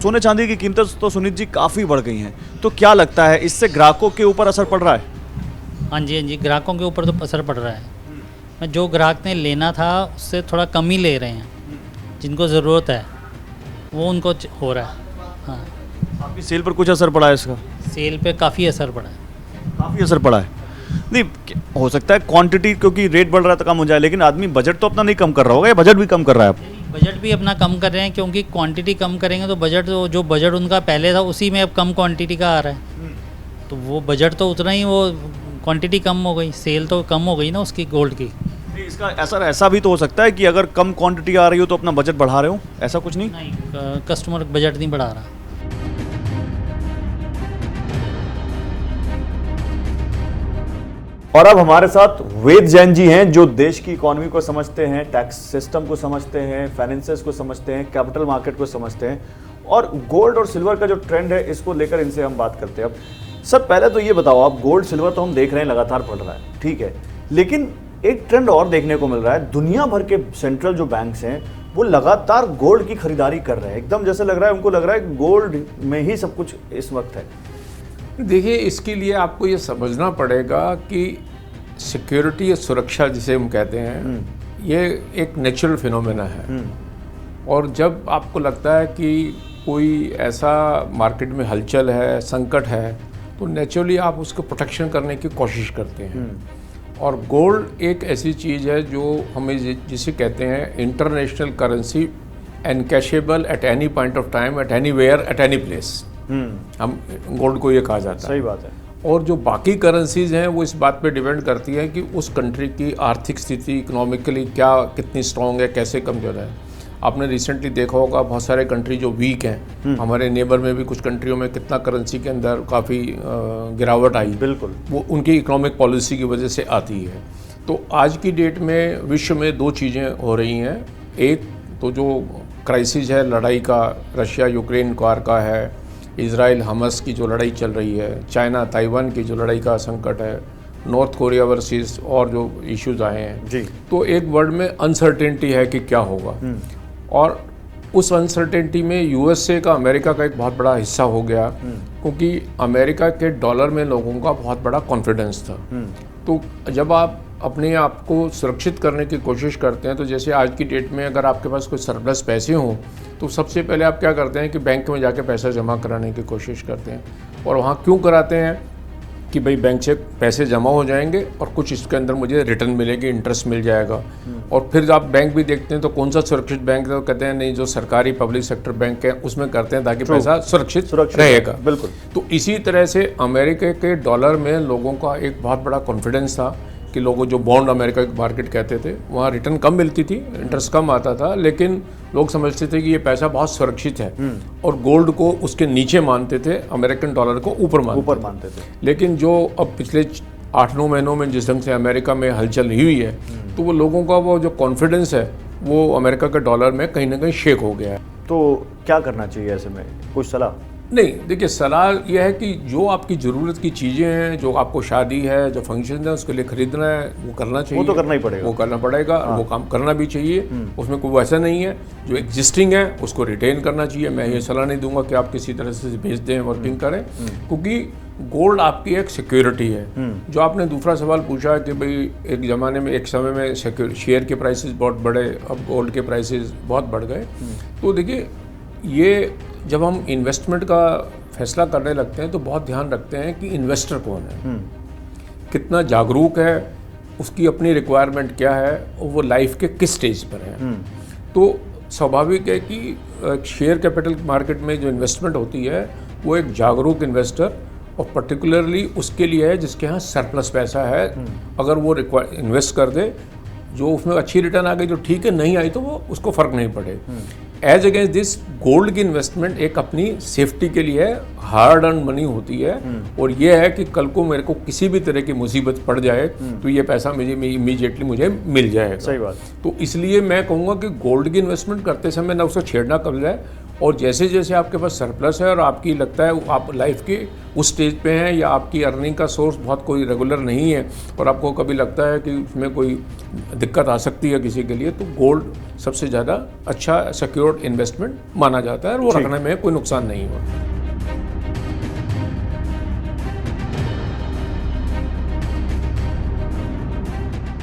सोने चांदी की कीमतें तो सुनीत जी काफ़ी बढ़ गई हैं, तो क्या लगता है इससे ग्राहकों के ऊपर असर पड़ रहा है? हाँ जी, ग्राहकों के ऊपर तो असर पड़ रहा है। जो ग्राहक ने लेना था उससे थोड़ा कम ही ले रहे हैं, जिनको ज़रूरत है वो उनको हो रहा है। हाँ, आपकी सेल पर कुछ असर पड़ा है इसका? सेल पे काफ़ी असर पड़ा है। काफ़ी असर पड़ा है। नहीं, हो सकता है क्वांटिटी, क्योंकि रेट बढ़ रहा है तो कम हो जाए, लेकिन आदमी बजट तो अपना नहीं कम कर रहा होगा, या बजट भी कम कर रहा है आप? बजट भी अपना कम कर रहे हैं, क्योंकि क्वांटिटी कम करेंगे तो बजट, तो जो बजट उनका पहले था उसी में अब कम क्वांटिटी का आ रहा है, तो वो बजट तो उतना ही, वो क्वांटिटी कम हो गई, सेल तो कम हो गई ना उसकी गोल्ड की। नहीं, इसका असर ऐसा भी तो हो सकता है कि अगर कम क्वांटिटी आ रही हो तो अपना बजट बढ़ा रहे हो, ऐसा कुछ नहीं? नहीं, कस्टमर बजट नहीं बढ़ा रहा। और अब हमारे साथ वेद जैन जी हैं, जो देश की इकोनॉमी को समझते हैं, टैक्स सिस्टम को समझते हैं, फाइनेंसेस को समझते हैं, कैपिटल मार्केट को समझते हैं, और गोल्ड और सिल्वर का जो ट्रेंड है इसको लेकर इनसे हम बात करते हैं। अब सर, पहले तो ये बताओ, आप गोल्ड सिल्वर तो हम देख रहे हैं लगातार बढ़ रहा है, ठीक है, लेकिन एक ट्रेंड और देखने को मिल रहा है, दुनिया भर के सेंट्रल जो बैंक्स हैं वो लगातार गोल्ड की खरीदारी कर रहे हैं। एकदम जैसे लग रहा है, उनको लग रहा है गोल्ड में ही सब कुछ इस वक्त है। देखिए, इसके लिए आपको ये समझना पड़ेगा कि सिक्योरिटी या सुरक्षा जिसे हम कहते हैं, ये एक नेचुरल फिनोमेना है। और जब आपको लगता है कि कोई ऐसा मार्केट में हलचल है, संकट है, तो नेचुरली आप उसको प्रोटेक्शन करने की कोशिश करते हैं। और गोल्ड एक ऐसी चीज़ है जो हमें जिसे कहते हैं international currency, encashable at any point of time, at anywhere, at any place, हम गोल्ड को ये कहा जाता है। सही बात है। और जो बाकी करेंसीज हैं वो इस बात पे डिपेंड करती है कि उस कंट्री की आर्थिक स्थिति इकोनॉमिकली क्या, कितनी स्ट्रॉन्ग है, कैसे कमजोर है। आपने रिसेंटली देखा होगा बहुत सारे कंट्री जो वीक हैं, हमारे नेबर में भी कुछ कंट्रियों में कितना करेंसी के अंदर काफ़ी गिरावट आई। बिल्कुल, वो उनकी इकोनॉमिक पॉलिसी की वजह से आती है। तो आज की डेट में विश्व में दो चीज़ें हो रही हैं। एक तो जो क्राइसिस है लड़ाई का, रशिया यूक्रेन वार का है, इज़राइल हमस की जो लड़ाई चल रही है, चाइना ताइवान की जो लड़ाई का संकट है, नॉर्थ कोरिया वर्सेस और जो इश्यूज आए हैं जी। तो एक वर्ड में अनसर्टेनिटी है कि क्या होगा। और उस अनसर्टेनिटी में यूएसए का, अमेरिका का एक बहुत बड़ा हिस्सा हो गया, क्योंकि अमेरिका के डॉलर में लोगों का बहुत बड़ा कॉन्फिडेंस था। तो जब आप अपने आप को सुरक्षित करने की कोशिश करते हैं, तो जैसे आज की डेट में अगर आपके पास कोई सरप्लस पैसे हों तो सबसे पहले आप क्या करते हैं कि बैंक में जाके पैसा जमा कराने की कोशिश करते हैं। और वहाँ क्यों कराते हैं कि भाई बैंक से पैसे जमा हो जाएंगे और कुछ इसके अंदर मुझे रिटर्न मिलेगी, इंटरेस्ट मिल जाएगा। और फिर आप बैंक भी देखते हैं तो कौन सा सुरक्षित बैंक है, तो कहते हैं नहीं, जो सरकारी पब्लिक सेक्टर बैंक है उसमें करते हैं ताकि पैसा सुरक्षित रहेगा। बिल्कुल। तो इसी तरह से अमेरिका के डॉलर में लोगों का एक बहुत बड़ा कॉन्फिडेंस था कि लोगों जो बॉन्ड अमेरिका की मार्केट कहते थे, वहाँ रिटर्न कम मिलती थी, इंटरेस्ट कम आता था, लेकिन लोग समझते थे कि ये पैसा बहुत सुरक्षित है और गोल्ड को उसके नीचे मानते थे, अमेरिकन डॉलर को ऊपर मानते थे। लेकिन जो अब पिछले 8-9 महीनों में जिस ढंग से अमेरिका में हलचल हुई है, तो वो लोगों का वो जो कॉन्फिडेंस है वो अमेरिका के डॉलर में कहीं ना कहीं शेक हो गया है। तो क्या करना चाहिए ऐसे में, कुछ सलाह? नहीं, देखिए, सलाह यह है कि जो आपकी ज़रूरत की चीज़ें हैं, जो आपको शादी है, जो फंक्शन है, उसके लिए खरीदना है, वो करना चाहिए। वो तो करना ही पड़ेगा। वो करना पड़ेगा। हाँ। वो काम करना भी चाहिए, उसमें कोई वैसा नहीं है। जो एग्जिस्टिंग है उसको रिटेन करना चाहिए। मैं ये सलाह नहीं दूंगा कि आप किसी तरह से भेज दें, वर्किंग करें, क्योंकि गोल्ड आपकी एक सिक्योरिटी है। जो आपने दूसरा सवाल पूछा कि भाई एक ज़माने में, एक समय में शेयर के प्राइसेस बहुत बढ़े, अब गोल्ड के प्राइसेस बहुत बढ़ गए। तो देखिए, ये जब हम इन्वेस्टमेंट का फैसला करने लगते हैं तो बहुत ध्यान रखते हैं कि इन्वेस्टर कौन है, कितना जागरूक है, उसकी अपनी रिक्वायरमेंट क्या है और वो लाइफ के किस स्टेज पर है। तो स्वाभाविक है कि शेयर कैपिटल मार्केट में जो इन्वेस्टमेंट होती है वो एक जागरूक इन्वेस्टर, और पर्टिकुलरली उसके लिए है जिसके यहाँ सरप्लस पैसा है। अगर वो इन्वेस्ट कर दे, जो उसमें अच्छी रिटर्न आ गई तो ठीक है, नहीं आई तो वो उसको फ़र्क नहीं पड़े। एज अगेंस्ट दिस, गोल्ड की इन्वेस्टमेंट एक अपनी सेफ्टी के लिए हार्ड अर्न मनी होती है, और ये है कि कल को मेरे को किसी भी तरह की मुसीबत पड़ जाए तो ये पैसा मुझे इमीडिएटली मुझे मिल जाएगा। सही बात। तो इसलिए मैं कहूँगा कि गोल्ड की इन्वेस्टमेंट करते समय ना उसको छेड़ना कर जाए, और जैसे जैसे आपके पास सरप्लस है और आपकी लगता है आप लाइफ के उस स्टेज पे हैं या आपकी अर्निंग का सोर्स बहुत कोई रेगुलर नहीं है और आपको कभी लगता है कि उसमें कोई दिक्कत आ सकती है किसी के लिए, तो गोल्ड सबसे ज़्यादा अच्छा सिक्योर्ड इन्वेस्टमेंट माना जाता है और वो रखने में कोई नुकसान नहीं हुआ।